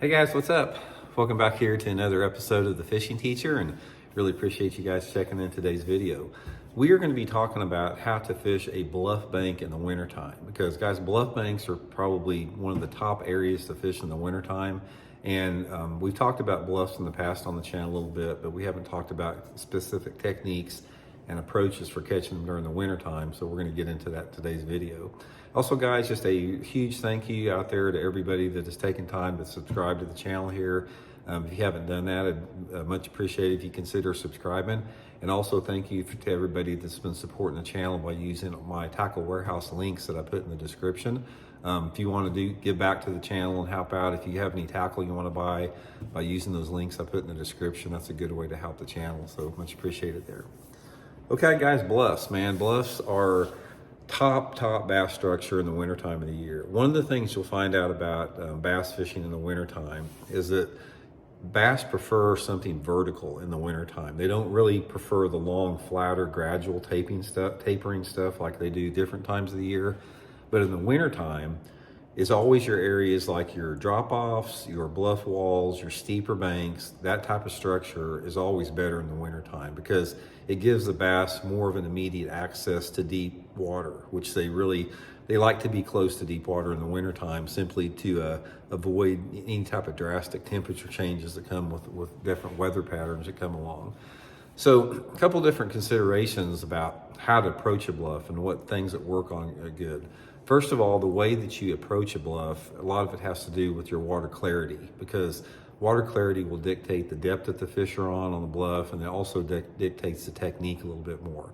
Hey guys, what's up? Welcome back here to another episode of The Fishing Teacher, and really appreciate you guys checking in today's video. We are going to be talking about how to fish a bluff bank in the wintertime, because guys, bluff banks are probably one of the top areas to fish in the wintertime. And we've talked about bluffs in the past on the channel a little bit, but we haven't talked about specific techniques and approaches for catching them during the wintertime. So we're going to get into that in today's video. Also guys, just a huge thank you out there to everybody that has taken time to subscribe to the channel here. If you haven't done that, I'd much appreciate it if you consider subscribing. And also thank you to everybody that's been supporting the channel by using my tackle warehouse links that I put in the description. If you want to give back to the channel and help out, if you have any tackle you want to buy by using those links I put in the description, that's a good way to help the channel. So much appreciated there. Okay guys, bluffs, man. Bluffs are top bass structure in the wintertime of the year. One of the things you'll find out about bass fishing in the wintertime is that bass prefer something vertical in the wintertime. They don't really prefer the long, flatter, gradual tapering stuff like they do different times of the year. But in the wintertime, it's always your areas like your drop-offs, your bluff walls, your steeper banks. That type of structure is always better in the wintertime because it gives the bass more of an immediate access to deep water, which they like to be close to deep water in the wintertime simply to avoid any type of drastic temperature changes that come with different weather patterns that come along. So a couple different considerations about how to approach a bluff and what things that work on are good. First of all, the way that you approach a bluff, a lot of it has to do with your water clarity, because water clarity will dictate the depth that the fish are on the bluff, and it also dictates the technique a little bit more.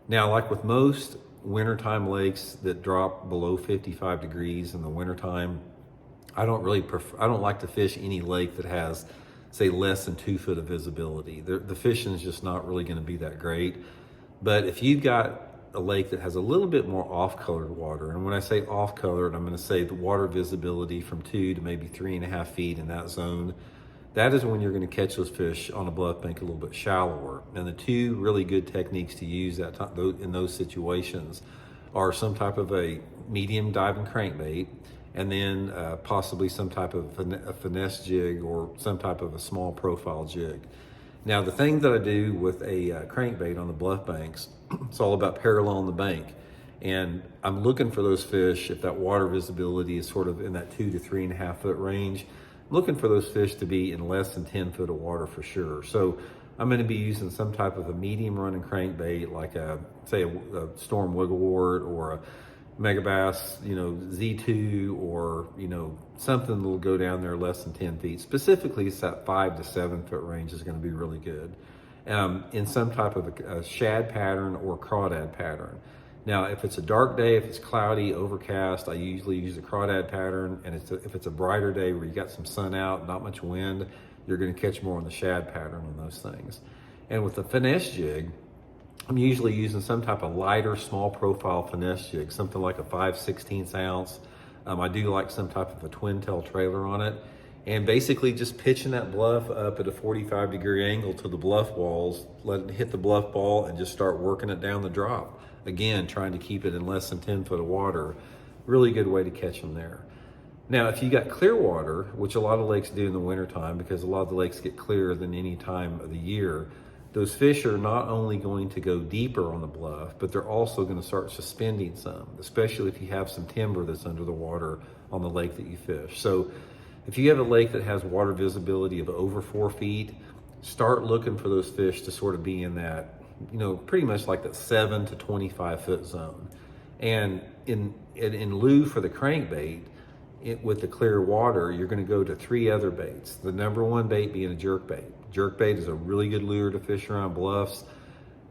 Now, like with most wintertime lakes that drop below 55 degrees in the wintertime, I don't like to fish any lake that has, say, less than 2 foot of visibility. The fishing is just not really going to be that great. But if you've got a lake that has a little bit more off-colored water, and when I say off-colored, I'm going to say the water visibility from 2 to maybe 3.5 feet in that zone, that is when you're going to catch those fish on a bluff bank a little bit shallower. And the two really good techniques to use in those situations are some type of a medium diving crankbait, and then possibly some type of a finesse jig or some type of a small profile jig. Now, the thing that I do with a crankbait on the bluff banks, it's all about paralleling the bank. And I'm looking for those fish, if that water visibility is sort of in that 2 to 3.5 foot range, I'm looking for those fish to be in less than 10 foot of water for sure. So I'm going to be using some type of a medium running crankbait, like say a storm wigglewort or a megabass, Z2, or something that'll go down there less than 10 feet. Specifically, it's that 5 to 7 foot range is going to be really good. In some type of a shad pattern or crawdad pattern. Now, if it's a dark day, if it's cloudy, overcast, I usually use a crawdad pattern. And if it's a brighter day where you got some sun out, not much wind, you're going to catch more on the shad pattern on those things. And with the finesse jig, I'm usually using some type of lighter, small profile finesse jig, something like a 5/16 ounce. I do like some type of a twin tail trailer on it. And basically just pitching that bluff up at a 45-degree angle to the bluff walls, let it hit the bluff ball and just start working it down the drop. Again, trying to keep it in less than 10 foot of water. Really good way to catch them there. Now, if you got clear water, which a lot of lakes do in the wintertime, because a lot of the lakes get clearer than any time of the year, those fish are not only going to go deeper on the bluff, but they're also going to start suspending some, especially if you have some timber that's under the water on the lake that you fish. So if you have a lake that has water visibility of over 4 feet, start looking for those fish to sort of be in that, pretty much like that 7 to 25 foot zone. And in lieu for the crankbait, with the clear water, you're going to go to 3 other baits. The number one bait being a jerkbait. Jerkbait is a really good lure to fish around bluffs.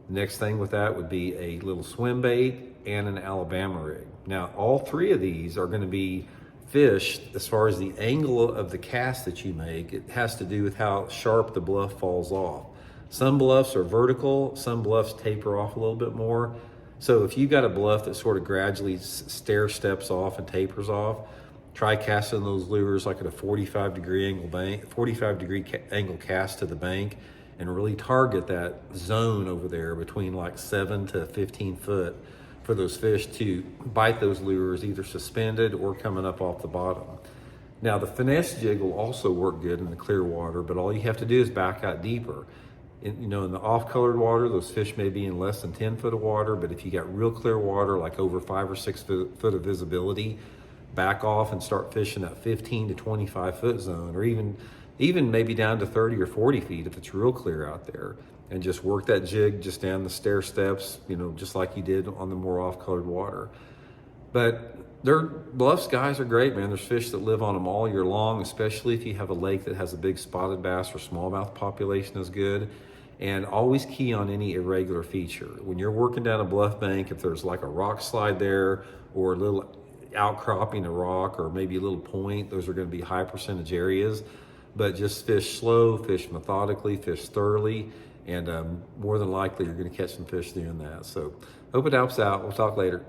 Next thing with that would be a little swim bait and an Alabama rig. Now, all 3 of these are going to be fished as far as the angle of the cast that you make. It has to do with how sharp the bluff falls off. Some bluffs are vertical, some bluffs taper off a little bit more. So if you got a bluff that sort of gradually stair steps off and tapers off, try casting those lures like at a 45-degree angle cast to the bank, and really target that zone over there between like 7 to 15 foot for those fish to bite those lures either suspended or coming up off the bottom. Now the Finesse jig will also work good in the clear water, but all you have to do is back out deeper. In the off-colored water, those fish may be in less than 10 foot of water, but if you got real clear water, like over 5 or 6 foot of visibility, back off and start fishing that 15 to 25 foot zone, or even maybe down to 30 or 40 feet if it's real clear out there, and just work that jig just down the stair steps, just like you did on the more off-colored water. But Bluffs guys are great, man. There's fish that live on them all year long, especially if you have a lake that has a big spotted bass or smallmouth population is good. And always key on any irregular feature. When you're working down a bluff bank, if there's like a rock slide there or a little outcropping of rock or maybe a little point, those are going to be high percentage areas. But just fish slow, fish methodically, fish thoroughly, and more than likely you're going to catch some fish doing that. So hope it helps out. We'll talk later.